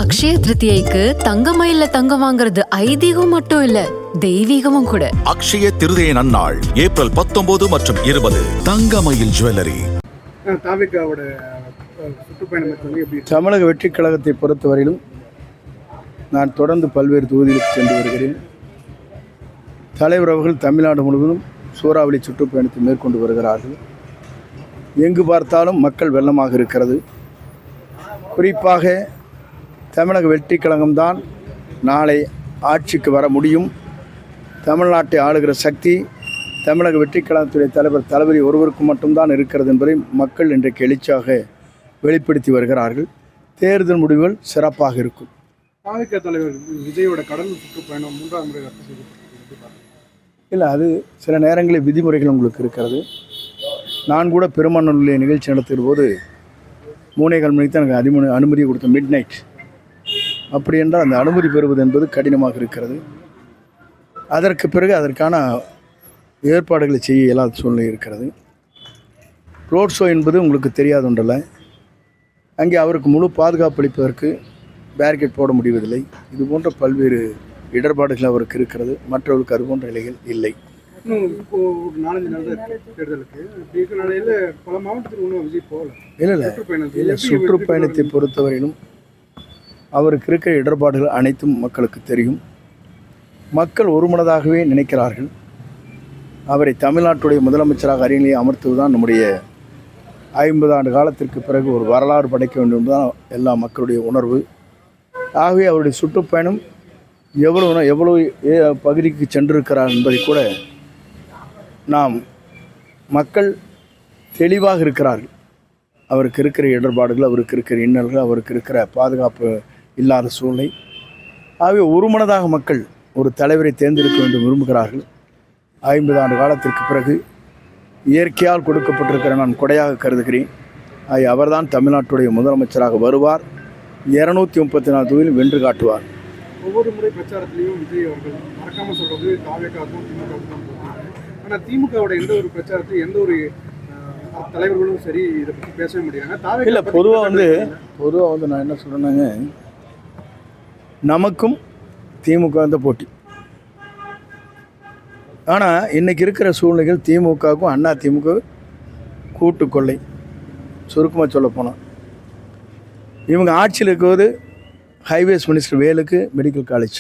அக்ஷய திருதியைக்கு தங்கமயில தங்கம் வாங்குறது ஐதீகம் மட்டும் இல்ல, தெய்வீகமும் கூட. அக்ஷய திருதியை நன்னாள் ஏப்ரல் 19 மற்றும் 20. தங்கமயில் ஜுவல்லரி. தமிழக வெற்றி கழகத்தை பொறுத்தவரையிலும் நான் தொடர்ந்து பல்வேறு தொகுதிகளுக்கு சென்று வருகிறேன். தலைவர் அவர்கள் தமிழ்நாடு முழுவதும் சூறாவளி சுற்றுப்பயணத்தை மேற்கொண்டு வருகிறார்கள். எங்கு பார்த்தாலும் மக்கள் வெள்ளமாக இருக்கிறது. குறிப்பாக தமிழக வெற்றி கழகம்தான் நாளை ஆட்சிக்கு வர முடியும். தமிழ்நாட்டை ஆளுகிற சக்தி தமிழக வெற்றி கழகத்துடைய தலைவர் தளபதி ஒருவருக்கு மட்டும்தான் இருக்கிறது என்பதை மக்கள் இன்றைக்கு எழுச்சியாக வெளிப்படுத்தி வருகிறார்கள். தேர்தல் முடிவுகள் சிறப்பாக இருக்கும். பாஜக தலைவர் விஜயோட கடலூர் சுற்றுப்பயணம் 3ஆம் முறை ரத்து செய்யப்பட்டிருக்கிறது. இல்லை, அது சில நேரங்களில் விதிமுறைகள் உங்களுக்கு இருக்கிறது. நான் கூட பெருமாநல்லூரில் நிகழ்ச்சி நடத்துகிற போது 3:15 மணிக்கு தான் எனக்கு அனுமதி கொடுத்த மிட் நைட். அப்படி என்றால் அந்த அனுமதி பெறுவது என்பது கடினமாக இருக்கிறது. அதற்கு பிறகு அதற்கான ஏற்பாடுகளை செய்ய இயலாத சூழ்நிலை இருக்கிறது. ரோட் ஷோ என்பது உங்களுக்கு தெரியாத ஒன்றல்ல. அங்கே அவருக்கு முழு பாதுகாப்பு அளிப்பதற்கு பேரிகேட் போட முடிவதில்லை. இது போன்ற பல்வேறு இடர்பாடுகள் அவருக்கு இருக்கிறது. மற்றவர்களுக்கு அது போன்ற நிலைகள் இல்லை. இல்லை, சுற்றுப்பயணத்தை பொறுத்தவரையிலும் அவருக்கு இருக்கிற இடர்பாடுகள் அனைத்தும் மக்களுக்கு தெரியும். மக்கள் ஒருமனதாகவே நினைக்கிறார்கள். அவரை தமிழ்நாட்டுடைய முதலமைச்சராக அரியணையை அமர்த்துவதுதான் நம்முடைய 50 ஆண்டு காலத்திற்கு பிறகு ஒரு வரலாறு படைக்க வேண்டும் தான் எல்லா மக்களுடைய உணர்வு. ஆகவே அவருடைய சுற்றுப்பயணம் எவ்வளவு பகுதிக்கு சென்றிருக்கிறார் என்பதை கூட நாம் மக்கள் தெளிவாக இருக்கிறார்கள். அவருக்கு இருக்கிற இடர்பாடுகள், அவருக்கு இருக்கிற இன்னல்கள், அவருக்கு இருக்கிற பாதுகாப்பு இல்லாத சூழ்நிலை. ஆகவே ஒருமனதாக மக்கள் ஒரு தலைவரை தேர்ந்தெடுக்க வேண்டும் விரும்புகிறார்கள். 50 ஆண்டு காலத்திற்கு பிறகு இயற்கையால் கொடுக்கப்பட்டிருக்கிற நான் கொடையாக கருதுகிறேன். அவர்தான் தமிழ்நாட்டுடைய முதலமைச்சராக வருவார். 234 தொகுதியில் வென்று காட்டுவார். ஒவ்வொரு முறை பிரச்சாரத்திலையும் விஜய் அவர்கள் மறக்காமல் சொல்றது தாவேக்காகவும் திமுகவுக்கும் போகிறாங்க. ஆனால் திமுகவோட எந்த ஒரு பிரச்சாரத்தையும் எந்த ஒரு தலைவர்களும் சரி இதை பற்றி பேசவே முடியாது. இல்லை, பொதுவாக வந்து நான் என்ன சொல்கிறேன்னாங்க, நமக்கும் திமுக அந்த போட்டி. ஆனால் இன்றைக்கி இருக்கிற சூழ்நிலைகள் திமுகவுக்கும் அண்ணா திமுக கூட்டு கொள்ளை. சுருக்கமாக சொல்ல போனால் இவங்க ஆட்சியில் இருக்கும்போது ஹைவேஸ் மினிஸ்டர் வேலுக்கு மெடிக்கல் காலேஜ்.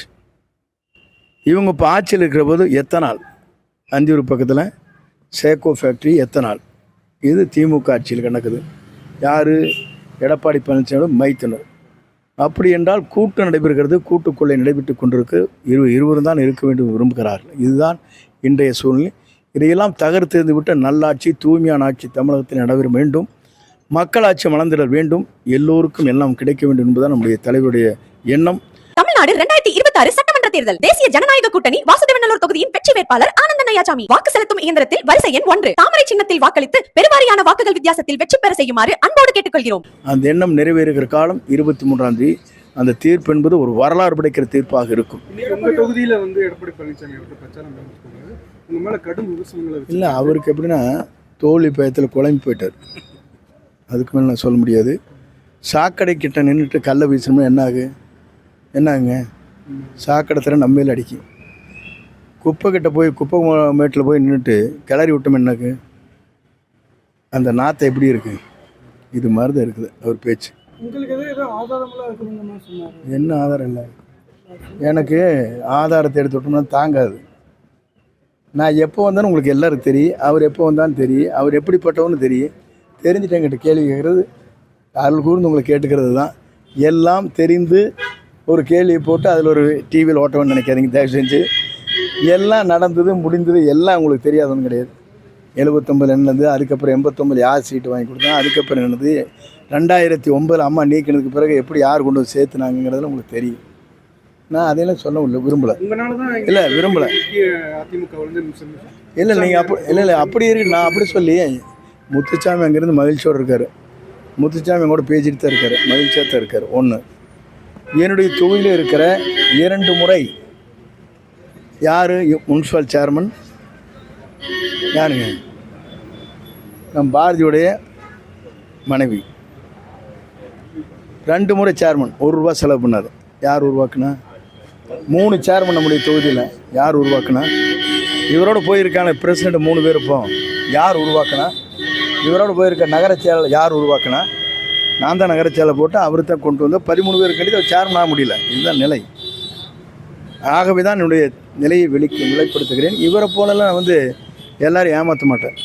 இவங்க இப்போ ஆட்சியில் இருக்கிற போது எத்தனால் அந்தியூர் பக்கத்தில் சேக்கோ ஃபேக்ட்ரி எத்தனால். இது திமுக ஆட்சியில் நடக்குது. யார்? எடப்பாடி பழனிசாமி மைத்தனர். அப்படி என்றால் கூட்டு நடைபெறுகிறது, கூட்டுக்கொள்ளை நடைபெற்று கொண்டிருக்கு. இருவரும் தான் இருக்க வேண்டும் விரும்புகிறார்கள். இதுதான் இன்றைய சூழ்நிலை. இதையெல்லாம் தகர்த்தெறிந்து விட்டு நல்லாட்சி, தூய்மையான ஆட்சி தமிழகத்தில் நடைபெற வேண்டும். மக்களாட்சி மலர்ந்திட வேண்டும். எல்லோருக்கும் எல்லாம் கிடைக்க வேண்டும் என்பதுதான் நம்முடைய தலைவருடைய எண்ணம். தமிழ்நாடு 2026 சட்டமன்ற தேர்தல். தேசிய ஜனநாயக கூட்டணி வாசுதேவநல்லூர் தொகுதியின் வெற்றி வேட்பாளர் ஆனந்தன் ஐயாசாமி. வாக்கு செலுத்தும் இயந்திரத்தில் வரிசை எண் 1 தாமரை சின்னத்தில் வாக்களித்து பெருவாரியான வாக்குகள் வித்தியாசத்தில் வெற்றி பெற செய்யுமாறு அன்போடு கேட்டுக்கொள்கிறோம். அந்த எண்ணம் நிறைவேறுகிற காலம் 23ஆம் தேதி. அந்த தீர்ப்பு என்பது ஒரு வரலாறு படைக்கிற தீர்ப்பாக இருக்கும். தொகுதியில் வந்து எடப்பாடி பழனிசாமி பிரச்சாரம் உங்க மேல கடும் விமர்சனங்களை இல்லை, அவருக்கு எப்படின்னா தோல்வி பயத்தில் குழம்பி போயிட்டார். அதுக்கு மேலே நான் சொல்ல முடியாது. சாக்கடை கிட்ட நின்றுட்டு கல்லை வீசணும்னா என்னாகுங்க? சாக்கடை தர நம்மையில் அடிக்கும். குப்பை கிட்ட போய் குப்பை மேட்டில் போய் நின்றுட்டு கிளறி விட்டோம் என்னாக்கு? அந்த நாற்றை எப்படி இருக்குது? இது மாதிரி தான் இருக்குது அவர் பேச்சு. என்ன ஆதாரம் இல்லை? எனக்கு ஆதாரத்தை எடுத்து விட்டோம்னா தாங்காது. நான் எப்போ வந்தாலும் உங்களுக்கு எல்லோரும் தெரியும். அவர் எப்போ வந்தாலும் தெரியும். அவர் எப்படிப்பட்டவன்னு தெரியும். தெரிஞ்சுட்டு என்கிட்ட கேள்வி கேட்குறது அருள் கூர்ந்து உங்களை கேட்டுக்கிறது தான். எல்லாம் தெரிந்து ஒரு கேள்வியை போட்டு அதில் ஒரு டிவியில் ஓட்டணும்னு நினைக்காதீங்க தயவு செஞ்சு. எல்லாம் நடந்தது முடிந்தது எல்லாம் உங்களுக்கு தெரியாதுன்னு கிடையாது. 79 என்னது, அதுக்கப்புறம் 89 யார் சீட்டு வாங்கி கொடுத்தா, அதுக்கப்புறம் என்னது 2009 அம்மா நீக்கினதுக்கு பிறகு எப்படி யார் கொண்டு வந்து சேர்த்துனாங்கிறதுல உங்களுக்கு தெரியும். நான் அதையெல்லாம் சொல்ல விரும்பலை. இல்லை, விரும்பலை. இல்லை, நீங்கள் இல்லை அப்படி இருக்கு. நான் அப்படி சொல்லி முத்துச்சாமி அங்கேருந்து மகிழ்ச்சியோடு இருக்கார். முத்துச்சாமி கூட பேசிட்டு தான் இருக்கார், மகிழ்ச்சியாக தான் இருக்கார். ஒன்று, என்னுடைய தொகுதியில் இருக்கிற 2 முறை யார் முனிசிபல் சேர்மன் யாருங்க? நம் பாரதியுடைய மனைவி. 2 முறை சேர்மன் ₹1 செலவு பண்ணார். யார் உருவாக்குனா? 3 சேர்மன் நம்முடைய தொகுதியில் யார் உருவாக்குனா? இவரோட போயிருக்கான பிரசிடெண்ட் 3 பேர் இப்போ யார் உருவாக்குனா? இவரோட போயிருக்க நகர செயலர் யார் உருவாக்குனா? நான் தான் நகர செயலர் போட்டு அவர் தான் கொண்டு வந்து 13 பேர் கண்டிப்பாக சேர்மன் ஆக முடியல. இதுதான் நிலை. ஆகவே தான் என்னுடைய நிலையை வெளிப்படுத்துகிறேன். இவரை போலலாம் நான் வந்து எல்லோரும் ஏமாற்ற மாட்டேன்.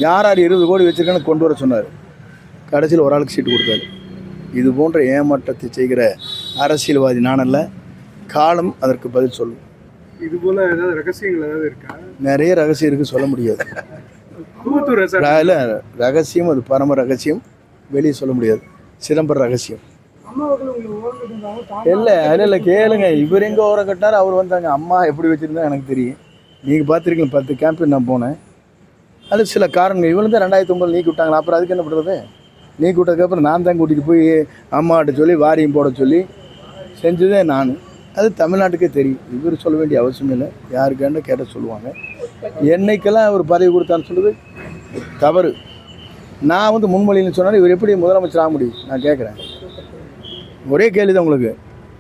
யார் 20 கோடி வச்சுருக்கான்னு கொண்டு வர சொன்னார். கடைசியில் ஒரு ஆளுக்கு சீட்டு கொடுத்தாரு. இது போன்ற ஏமாற்றத்தை செய்கிற அரசியல்வாதி நான் அல்ல. காலம் அதற்கு பதில் சொல்லும். இது போல ஏதாவது ரகசியங்கள் ஏதாவது இருக்கா? நிறைய ரகசியம் இருக்குது, சொல்ல முடியாது. கூவத்தூர் ரகசியம், அது பரம ரகசியம், வெளியே சொல்ல முடியாது. சிதம்பர ரகசியம் இல்லை கேளுங்க. இவர் எங்கே ஓரம் கட்டினார், அவர் வந்தாங்க. அம்மா எப்படி வச்சுருந்தா எனக்கு தெரியும். நீங்கள் பார்த்துருக்கீங்க, 10 கேம்பெயின் நான் போனேன். அது சில காரணங்கள். இவங்க தான் 2009 நீக்கி விட்டாங்களா, அப்புறம் அதுக்கு என்ன பண்ணுறது? நீக்கி விட்டதுக்கப்புறம் நான் தான் கூட்டிகிட்டு போய் அம்மாட்ட சொல்லி வாரியம் போட சொல்லி செஞ்சதே நான். அது தமிழ்நாட்டுக்கே தெரியும். இவர் சொல்ல வேண்டிய அவசியம் இல்லை. யாருக்காண்ட கேட்டால் சொல்லுவாங்க. என்னைக்கெல்லாம் அவர் பதவி கொடுத்தான்னு சொல்லுது தவறு. நான் வந்து முன்மொழின்னு சொன்னால் இவர் எப்படி முதலமைச்சர் ஆக முடியும்? நான் கேட்குறேன். ஒரே கேள்வி தான் உங்களுக்கு.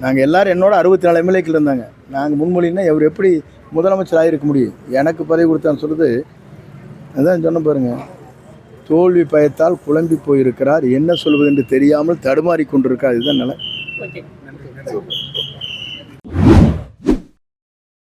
நாங்கள் எல்லோரும் என்னோட 64 எம்எல்ஏக்கள் இருந்தாங்க. நாங்கள் முன்மொழின்னா இவர் எப்படி முதலமைச்சர் ஆகிருக்க முடியும்? எனக்கு பதவி கொடுத்தான்னு சொல்லுது. அதான் சொன்ன பாருங்கள், தோல்வி பயத்தால் குழம்பி போயிருக்கிறார். என்ன சொல்வது என்று தெரியாமல் தடுமாறி கொண்டிருக்கார். இதுதான் நிலை.